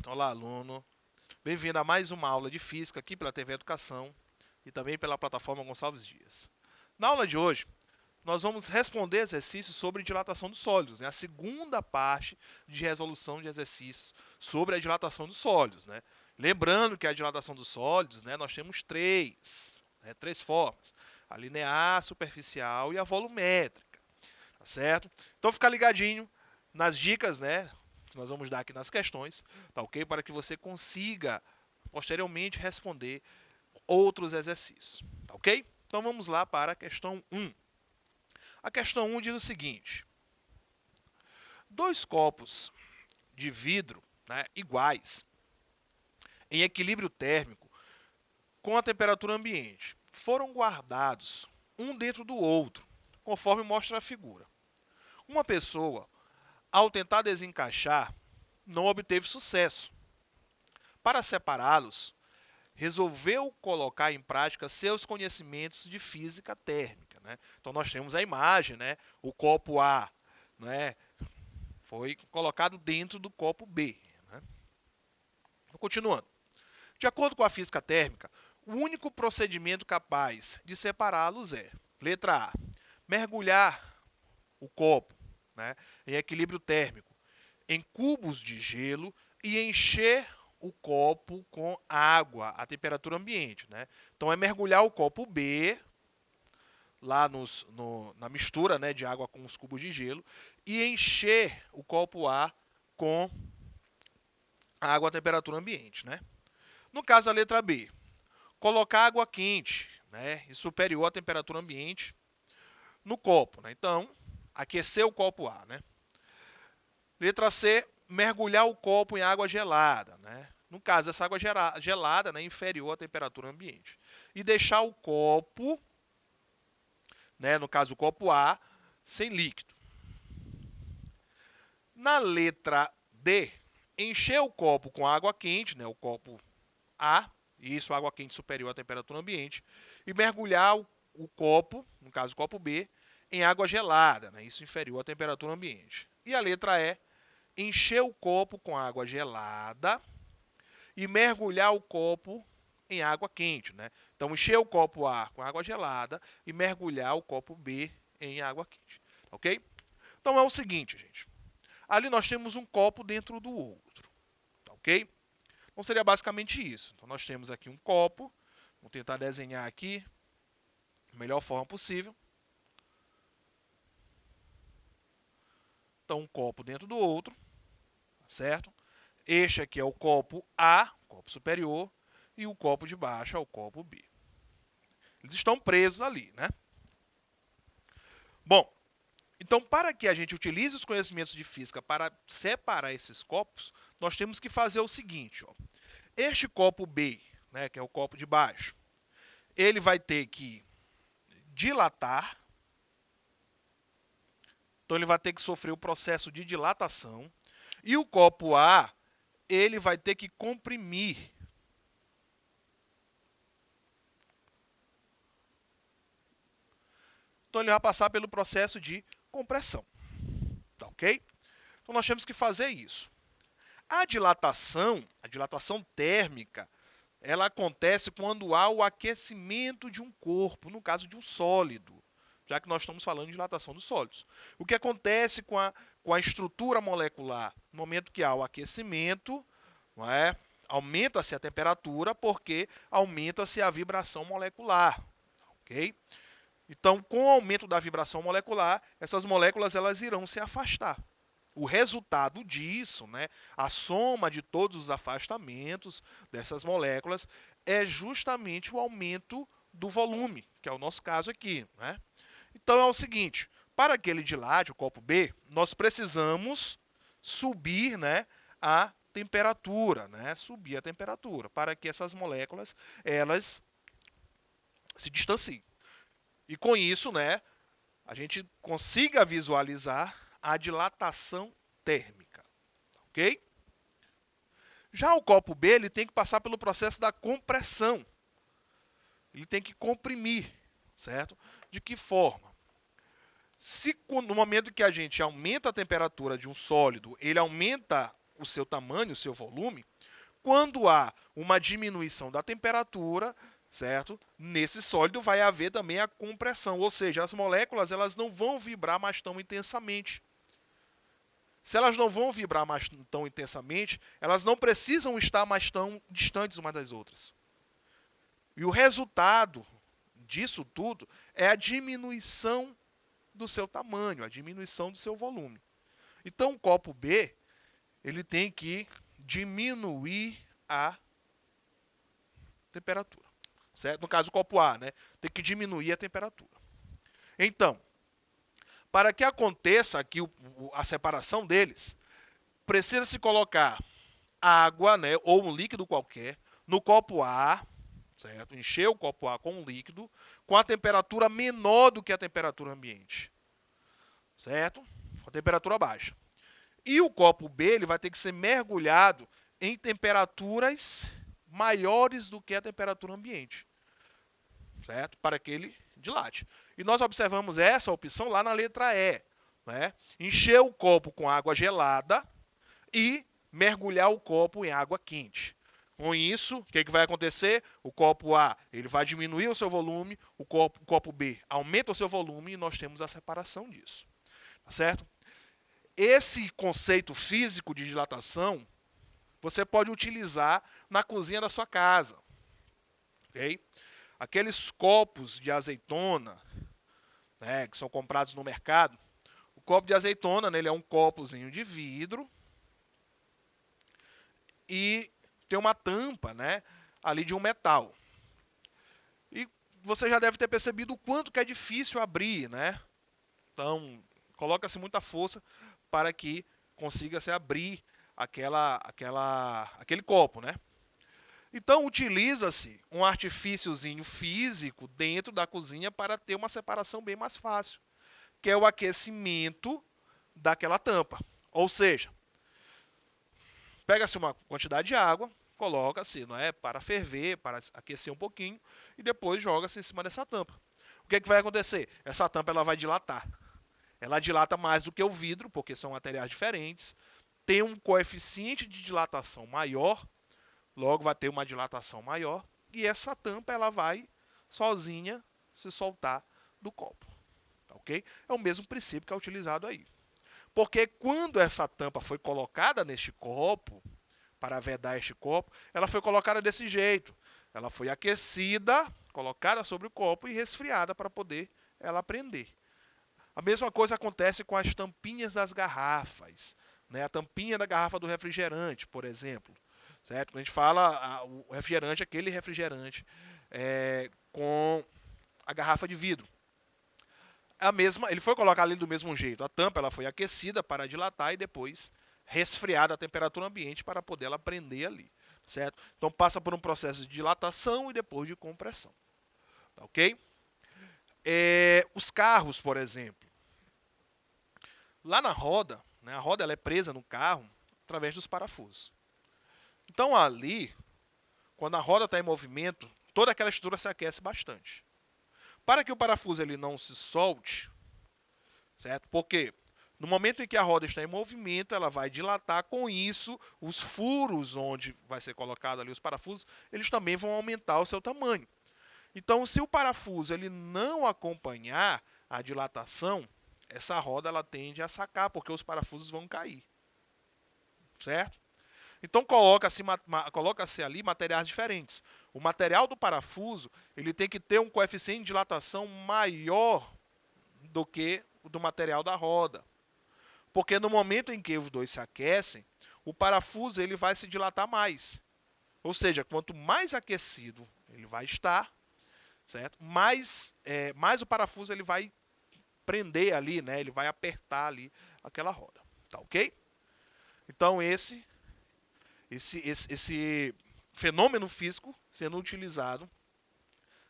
Olá, aluno. Bem-vindo a mais uma aula de Física aqui pela TV Educação e também pela plataforma Gonçalves Dias. Na aula de hoje, nós vamos responder exercícios sobre dilatação dos sólidos, a segunda parte de resolução de exercícios sobre a dilatação dos sólidos. Lembrando que a dilatação dos sólidos, nós temos três formas: a linear, superficial e a volumétrica. Tá certo? Então fica ligadinho nas dicas, que nós vamos dar aqui nas questões, tá ok? Para que você consiga posteriormente responder outros exercícios, tá ok? Então vamos lá para a questão 1. A questão 1 diz o seguinte: dois copos de vidro, iguais, em equilíbrio térmico com a temperatura ambiente, foram guardados um dentro do outro, conforme mostra a figura. Uma pessoa, ao tentar desencaixar, não obteve sucesso. Para separá-los, resolveu colocar em prática seus conhecimentos de física térmica. Então nós temos a imagem, o copo A, foi colocado dentro do copo B. Continuando. De acordo com a física térmica, o único procedimento capaz de separá-los é: letra A, mergulhar o copo, em equilíbrio térmico em cubos de gelo e encher o copo com água à temperatura ambiente. Então é mergulhar o copo B lá na mistura, de água com os cubos de gelo e encher o copo A com água à temperatura ambiente. No caso, a letra B, colocar água quente, e superior à temperatura ambiente no copo. Então, aquecer o copo A. Letra C, mergulhar o copo em água gelada. No caso, essa água gelada é inferior à temperatura ambiente. E deixar o copo, no caso o copo A, sem líquido. Na letra D, encher o copo com água quente, o copo A, isso, água quente superior à temperatura ambiente, e mergulhar o copo, no caso o copo B, em água gelada, isso inferior à temperatura ambiente. E a letra E, encher o copo com água gelada e mergulhar o copo em água quente. Então, encher o copo A com água gelada e mergulhar o copo B em água quente. Ok? Então, é o seguinte, gente. Ali nós temos um copo dentro do outro. Ok? Então, seria basicamente isso. Então, nós temos aqui um copo. Vou tentar desenhar aqui da melhor forma possível. Então, um copo dentro do outro. Certo? Este aqui é o copo A, copo superior, e o copo de baixo é o copo B. Eles estão presos ali, Bom, então para que a gente utilize os conhecimentos de física para separar esses copos, nós temos que fazer o seguinte, ó. Este copo B, que é o copo de baixo, ele vai ter que dilatar, então ele vai ter que sofrer o processo de dilatação, e o copo A, ele vai ter que comprimir. Então ele vai passar pelo processo de compressão. Tá ok? Então nós temos que fazer isso. A dilatação térmica, ela acontece quando há o aquecimento de um corpo, no caso de um sólido, já que nós estamos falando de dilatação dos sólidos. O que acontece com a estrutura molecular? No momento que há o aquecimento, aumenta-se a temperatura porque aumenta-se a vibração molecular. Ok? Então, com o aumento da vibração molecular, essas moléculas elas irão se afastar. O resultado disso, a soma de todos os afastamentos dessas moléculas, é justamente o aumento do volume, que é o nosso caso aqui. Então, é o seguinte, para que ele dilate, o copo B, nós precisamos subir a temperatura, subir a temperatura, para que essas moléculas elas se distanciem. E com isso, a gente consiga visualizar a dilatação térmica. Ok? Já o copo B, ele tem que passar pelo processo da compressão. Ele tem que comprimir, certo? De que forma? Se no momento que a gente aumenta a temperatura de um sólido, ele aumenta o seu tamanho, o seu volume, quando há uma diminuição da temperatura, certo? Nesse sólido vai haver também a compressão, ou seja, as moléculas elas não vão vibrar mais tão intensamente. Se elas não vão vibrar mais tão intensamente, elas não precisam estar mais tão distantes umas das outras. E o resultado disso tudo é a diminuição do seu tamanho, a diminuição do seu volume. Então, o copo B, ele tem que diminuir a temperatura. Certo? No caso, o copo A, né? Tem que diminuir a temperatura. Então, para que aconteça aqui a separação deles, precisa se colocar água, né, ou um líquido qualquer, no copo A, certo? Encher o copo A com um líquido com a temperatura menor do que a temperatura ambiente, certo? Com a temperatura baixa. E o copo B ele vai ter que ser mergulhado em temperaturas maiores do que a temperatura ambiente, certo? Para que ele dilate. E nós observamos essa opção lá na letra E, né? Encher o copo com água gelada e mergulhar o copo em água quente. Com isso, o que vai acontecer? O copo A ele vai diminuir o seu volume, o copo B aumenta o seu volume e nós temos a separação disso. Tá certo? Esse conceito físico de dilatação você pode utilizar na cozinha da sua casa. Okay? Aqueles copos de azeitona, né, que são comprados no mercado, o copo de azeitona, né, ele é um copozinho de vidro e tem uma tampa, né, ali de um metal. E você já deve ter percebido o quanto que é difícil abrir, né? Então, coloca-se muita força para que consiga se abrir aquele copo, né? Então, utiliza-se um artifíciozinho físico dentro da cozinha para ter uma separação bem mais fácil, que é o aquecimento daquela tampa. Ou seja, pega-se uma quantidade de água, coloca-se, não é, para ferver, para aquecer um pouquinho, e depois joga-se em cima dessa tampa. O que vai acontecer? Essa tampa ela vai dilatar. Ela dilata mais do que o vidro, porque são materiais diferentes, tem um coeficiente de dilatação maior, logo vai ter uma dilatação maior, e essa tampa ela vai sozinha se soltar do copo. Ok? É o mesmo princípio que é utilizado aí. Porque quando essa tampa foi colocada neste copo, para vedar este copo, ela foi colocada desse jeito. Ela foi aquecida, colocada sobre o copo e resfriada para poder ela prender. A mesma coisa acontece com as tampinhas das garrafas. Né? A tampinha da garrafa do refrigerante, por exemplo. Certo? Quando a gente fala o refrigerante, aquele refrigerante com a garrafa de vidro. Ele foi colocado ali do mesmo jeito. A tampa ela foi aquecida para dilatar e depois resfriada a temperatura ambiente para poder ela prender ali. Certo? Então passa por um processo de dilatação e depois de compressão. Tá, ok? Os carros, por exemplo. Lá na roda, né, a roda ela é presa no carro através dos parafusos. Então ali, quando a roda está em movimento, toda aquela estrutura se aquece bastante. Para que o parafuso ele não se solte, certo? Porque no momento em que a roda está em movimento, ela vai dilatar, com isso, os furos onde vai ser colocado ali os parafusos, eles também vão aumentar o seu tamanho. Então, se o parafuso ele não acompanhar a dilatação, essa roda ela tende a sacar, porque os parafusos vão cair. Certo? Então coloca-se ali materiais diferentes. O material do parafuso ele tem que ter um coeficiente de dilatação maior do que o do material da roda. Porque no momento em que os dois se aquecem, o parafuso ele vai se dilatar mais. Ou seja, quanto mais aquecido ele vai estar, certo? Mais o parafuso ele vai prender ali, né? Ele vai apertar ali aquela roda. Tá ok? Então esse fenômeno físico sendo utilizado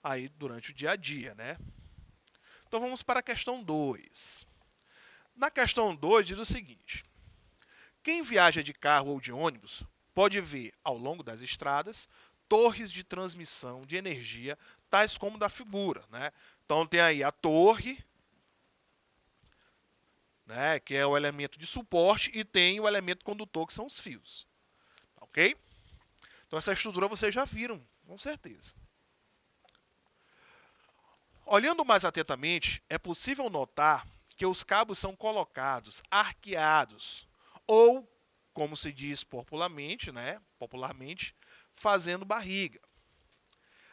aí durante o dia a dia, né? Então vamos para a questão 2. Na questão 2 diz o seguinte: quem viaja de carro ou de ônibus pode ver ao longo das estradas torres de transmissão de energia, tais como da figura, né? Então tem aí a torre né, que é o elemento de suporte, e tem o elemento condutor, que são os fios. Ok? Então essa estrutura vocês já viram, com certeza. Olhando mais atentamente, é possível notar que os cabos são colocados arqueados, ou, como se diz popularmente, fazendo barriga.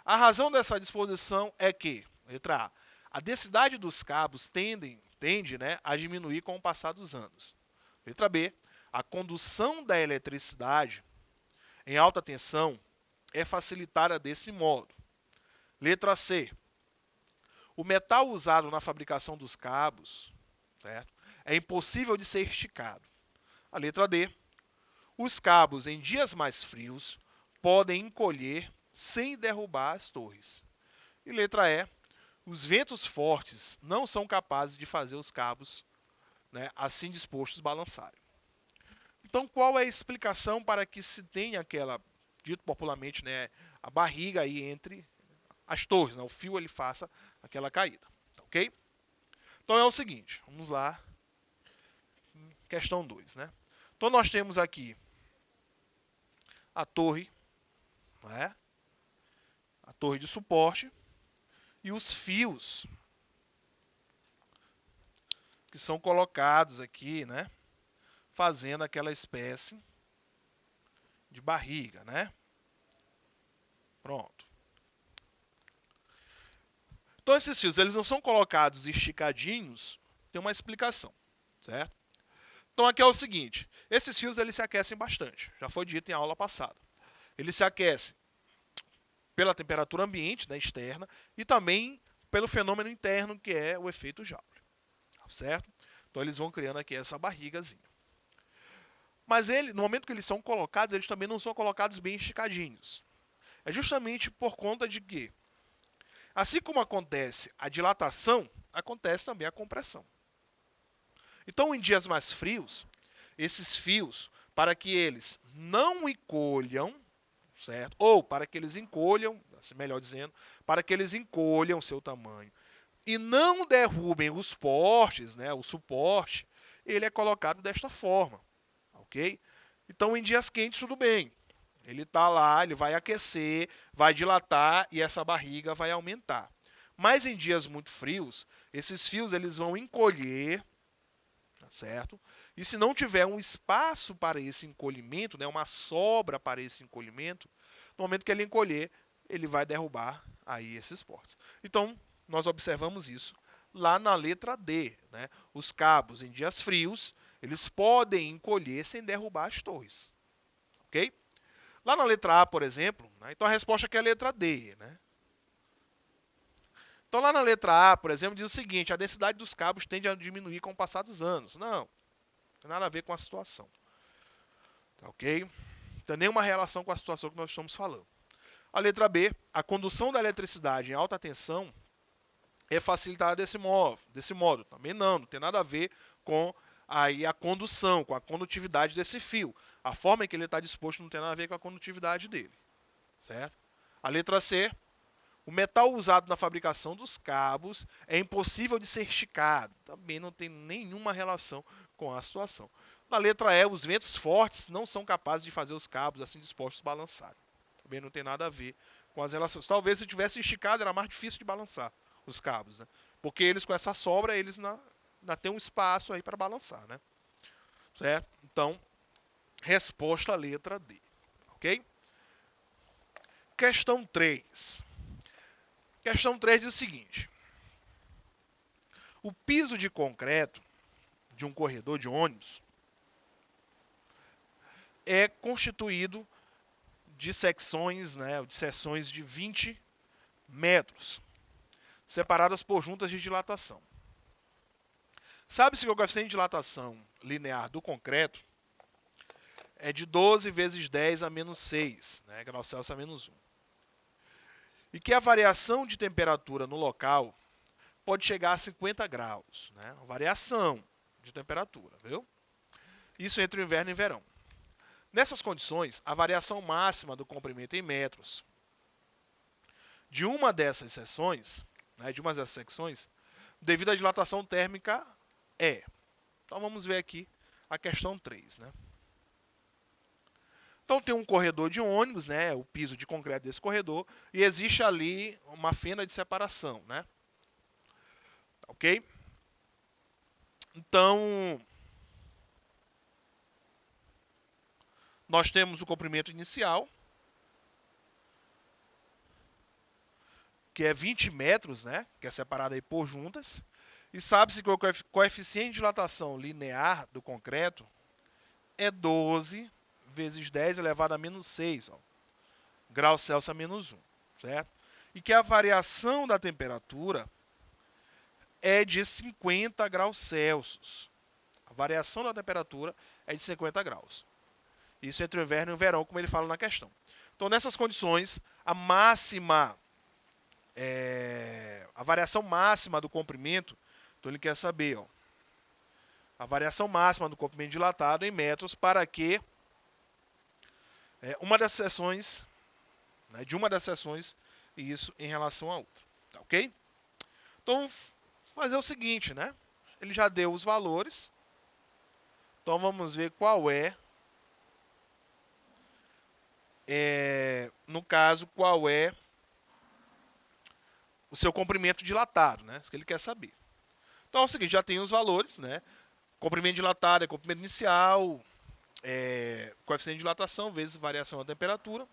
A razão dessa disposição é que, letra A densidade dos cabos tende, a diminuir com o passar dos anos. Letra B, a condução da eletricidade em alta tensão é facilitada desse modo. Letra C, o metal usado na fabricação dos cabos, certo, é impossível de ser esticado. A letra D, os cabos em dias mais frios podem encolher sem derrubar as torres. E letra E, os ventos fortes não são capazes de fazer os cabos, assim dispostos balançarem. Então, qual é a explicação para que se tenha aquela, dito popularmente, a barriga aí entre as torres, o fio ele faça aquela caída, ok? Então é o seguinte, vamos lá, questão 2, Então nós temos aqui a torre, a torre de suporte e os fios que são colocados aqui, fazendo aquela espécie de barriga, Pronto. Então esses fios, eles não são colocados esticadinhos, tem uma explicação, certo? Então aqui é o seguinte, esses fios eles se aquecem bastante, já foi dito em aula passada. Eles se aquecem pela temperatura ambiente, externa, e também pelo fenômeno interno, que é o efeito Joule, certo? Então eles vão criando aqui essa barrigazinha. Mas no momento que eles são colocados, eles também não são colocados bem esticadinhos. É justamente por conta de que, assim como acontece a dilatação, acontece também a compressão. Então, em dias mais frios, esses fios, para que eles não encolham, certo? Ou para que eles encolham, melhor dizendo, para que eles encolham seu tamanho e não derrubem os portes, o suporte, ele é colocado desta forma, ok? Então, em dias quentes, tudo bem. Ele está lá, ele vai aquecer, vai dilatar e essa barriga vai aumentar. Mas em dias muito frios, esses fios eles vão encolher, certo? E se não tiver um espaço para esse encolhimento, uma sobra para esse encolhimento, no momento que ele encolher, ele vai derrubar aí esses portes. Então, nós observamos isso lá na letra D. Os cabos em dias frios, eles podem encolher sem derrubar as torres. Ok? Lá na letra A, por exemplo, então a resposta aqui é a letra D. Então lá na letra A, por exemplo, diz o seguinte, a densidade dos cabos tende a diminuir com o passar dos anos. Não tem nada a ver com a situação. Tá, ok? Não tem nenhuma relação com a situação que nós estamos falando. A letra B, a condução da eletricidade em alta tensão é facilitada desse modo. Também não tem nada a ver com aí a condução, com a condutividade desse fio. A forma em que ele está disposto não tem nada a ver com a condutividade dele. Certo? A letra C, o metal usado na fabricação dos cabos é impossível de ser esticado. Também não tem nenhuma relação com a situação. Na letra E, os ventos fortes não são capazes de fazer os cabos assim dispostos balançarem. Também não tem nada a ver com as relações. Talvez se tivesse esticado era mais difícil de balançar os cabos, porque eles com essa sobra, eles ainda tem um espaço aí para balançar, certo? Então, resposta à letra D, ok? Questão 3. Questão 3 diz o seguinte, o piso de concreto de um corredor de ônibus é constituído de secções, de seções de 20 metros, separadas por juntas de dilatação. Sabe-se que o coeficiente de dilatação linear do concreto é de 12 vezes 10 a menos 6, graus Celsius a menos 1. E que a variação de temperatura no local pode chegar a 50 graus. Uma variação de temperatura, viu? Isso entre o inverno e o verão. Nessas condições, a variação máxima do comprimento em metros de uma dessas seções, secções, devido à dilatação térmica, é Então vamos ver aqui a questão 3, né? Então tem um corredor de ônibus, né, o piso de concreto desse corredor, e existe ali uma fenda de separação, né? Ok? Então, nós temos o comprimento inicial, que é 20 metros, né, que é separado aí por juntas, e sabe-se que o coeficiente de dilatação linear do concreto é 12 vezes 10 elevado a menos 6, ó, graus Celsius a menos 1, certo? E que a variação da temperatura é de 50 graus Celsius. A variação da temperatura é de 50 graus. Isso entre o inverno e o verão, como ele fala na questão. Então, nessas condições, a variação máxima do comprimento, então ele quer saber, ó, a variação máxima do comprimento dilatado em metros para que uma das seções, né, de uma das seções, isso em relação à outra. Tá, ok? Então, fazer o seguinte, né? Ele já deu os valores. Então, vamos ver qual no caso, qual é o seu comprimento dilatado, né? Isso que ele quer saber. Então, é o seguinte, já tem os valores, né? Comprimento dilatado é comprimento inicial, coeficiente de dilatação vezes variação da temperatura.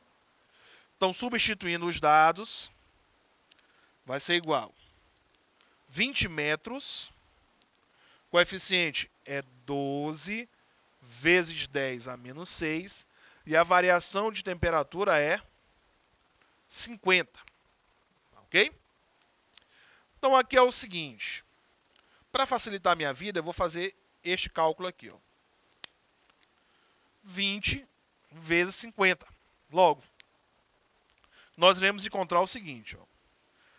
Então, substituindo os dados, vai ser igual 20 metros, coeficiente é 12 vezes 10 a menos 6, e a variação de temperatura é 50. Ok? Então, aqui é o seguinte. Para facilitar a minha vida, eu vou fazer este cálculo aqui, ó. 20 vezes 50. Logo, nós iremos encontrar o seguinte, ó.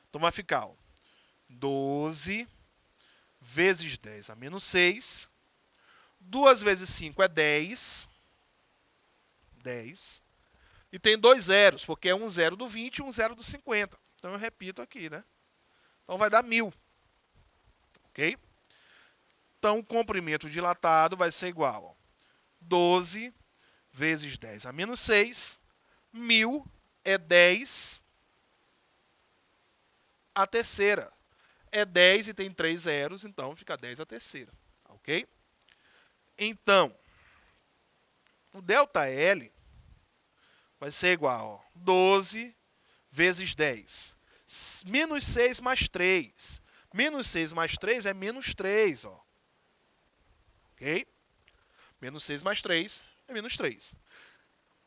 Então, vai ficar, ó, 12 vezes 10 a menos 6. 2 vezes 5 é 10. 10. E tem dois zeros, porque é um zero do 20 e um zero do 50. Então, eu repito aqui, né? Então, vai dar 1000. Ok? Então, o comprimento dilatado vai ser igual a 12 vezes 10 a menos 6. 1000 é 10 a terceira. É 10 e tem 3 zeros, então fica 10 a terceira. Ok? Então, o ΔL vai ser igual a 12 vezes 10. Menos 6 mais 3. Menos 6 mais 3 é menos 3, ó. Ok? Menos 6 mais 3 é menos 3.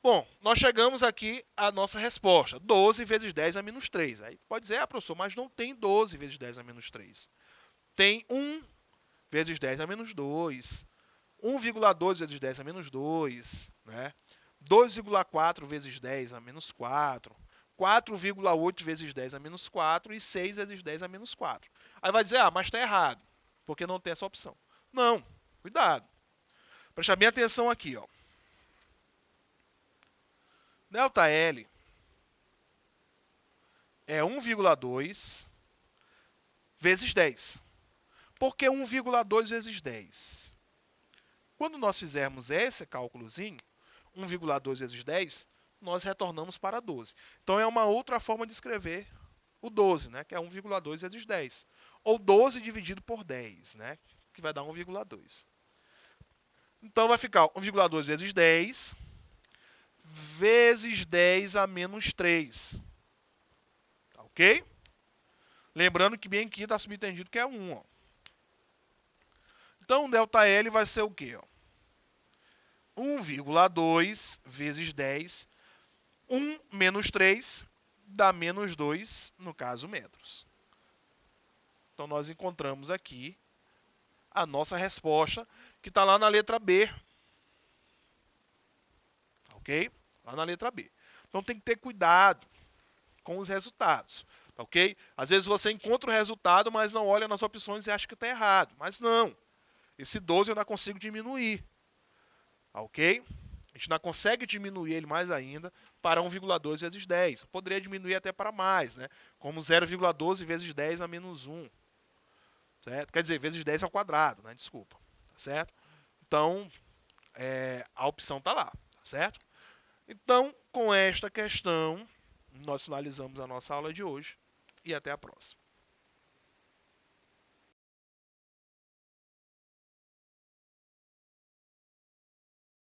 Bom, nós chegamos aqui à nossa resposta. 12 vezes 10 é menos 3. Aí pode dizer, professor, mas não tem 12 vezes 10 é menos 3. Tem 1 vezes 10 é menos 2. 1,2 vezes 10 é menos 2. Né? 2,4 vezes 10 é menos 4. 4,8 vezes 10 é menos 4. E 6 vezes 10 é menos 4. Aí vai dizer, mas está errado, porque não tem essa opção. Não, cuidado. Presta bem atenção aqui, ó. ΔL é 1,2 vezes 10. Por que 1,2 vezes 10? Quando nós fizermos esse cálculozinho, 1,2 vezes 10, nós retornamos para 12. Então, é uma outra forma de escrever o 12, né? Que é 1,2 vezes 10. Ou 12 dividido por 10, né? Que vai dar 1,2. Então, vai ficar 1,2 vezes 10 vezes 10 a menos 3. Tá, ok? Lembrando que bem aqui está subentendido que é 1. Ó. Então, o ΔL vai ser o quê? 1,2 vezes 10. 1 menos 3 dá menos 2, no caso, metros. Então, nós encontramos aqui a nossa resposta, que está lá na letra B. Ok? Lá na letra B. Então, tem que ter cuidado com os resultados. Ok? Às vezes você encontra o resultado, mas não olha nas opções e acha que está errado. Mas não. Esse 12 eu ainda consigo diminuir. Ok? A gente ainda consegue diminuir ele mais ainda para 1,2 vezes 10. Eu poderia diminuir até para mais, né? Como 0,12 vezes 10 a menos 1. Certo? Quer dizer, vezes 10 ao quadrado, né? Desculpa. certo? Então, a opção está lá, tá certo? Então, com esta questão, nós finalizamos a nossa aula de hoje e até a próxima.